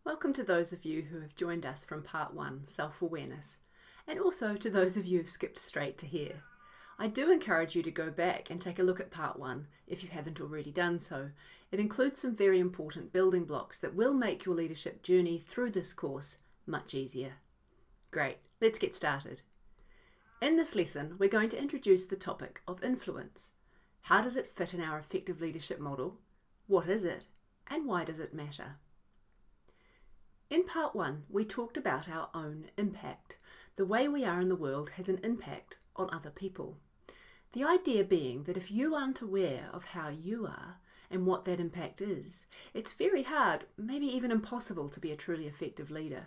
Welcome to those of you who have joined us from part 1, self-awareness, and also to those of you who've skipped straight to here. I do encourage you to go back and take a look at part 1 if you haven't already done so. It includes some very important building blocks that will make your leadership journey through this course much easier. Great, let's get started. In this lesson, we're going to introduce the topic of influence. How does it fit in our effective leadership model? What is it? And why does it matter? In part 1, we talked about our own impact. The way we are in the world has an impact on other people. The idea being that if you aren't aware of how you are and what that impact is, it's very hard, maybe even impossible, to be a truly effective leader.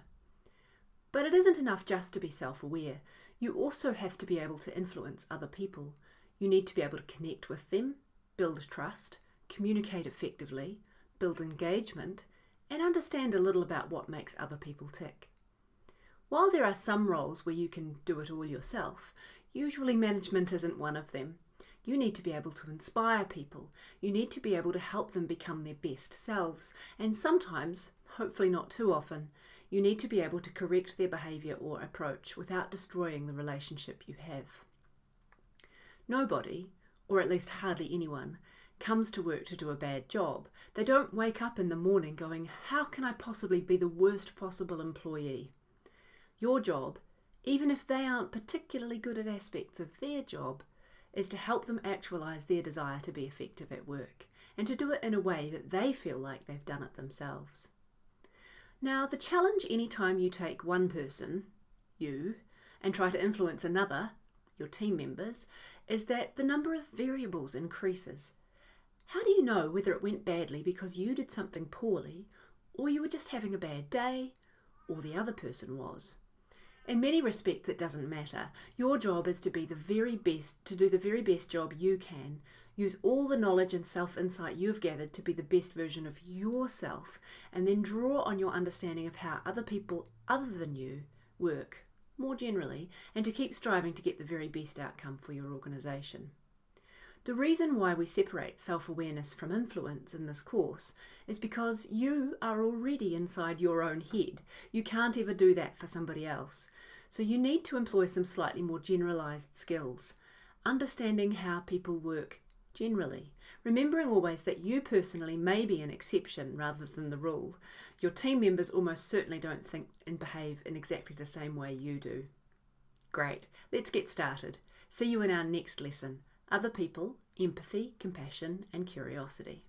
But it isn't enough just to be self-aware. You also have to be able to influence other people. You need to be able to connect with them, build trust, communicate effectively, build engagement, and understand a little about what makes other people tick. While there are some roles where you can do it all yourself, usually management isn't one of them. You need to be able to inspire people. You need to be able to help them become their best selves. And sometimes, hopefully not too often, you need to be able to correct their behaviour or approach without destroying the relationship you have. Nobody, or at least hardly anyone, comes to work to do a bad job. They don't wake up in the morning going, how can I possibly be the worst possible employee? Your job, even if they aren't particularly good at aspects of their job, is to help them actualise their desire to be effective at work and to do it in a way that they feel like they've done it themselves. Now, the challenge anytime you take one person, you, and try to influence another, your team members, is that the number of variables increases. How do you know whether it went badly because you did something poorly, or you were just having a bad day, or the other person was? In many respects, it doesn't matter. Your job is to be the very best, to do the very best job you can. Use all the knowledge and self-insight you've gathered to be the best version of yourself, and then draw on your understanding of how other people other than you work, more generally, and to keep striving to get the very best outcome for your organisation. The reason why we separate self-awareness from influence in this course is because you are already inside your own head. You can't ever do that for somebody else. So you need to employ some slightly more generalised skills. Understanding how people work generally. Remembering always that you personally may be an exception rather than the rule. Your team members almost certainly don't think and behave in exactly the same way you do. Great, let's get started. See you in our next lesson. Other people, empathy, compassion, and curiosity.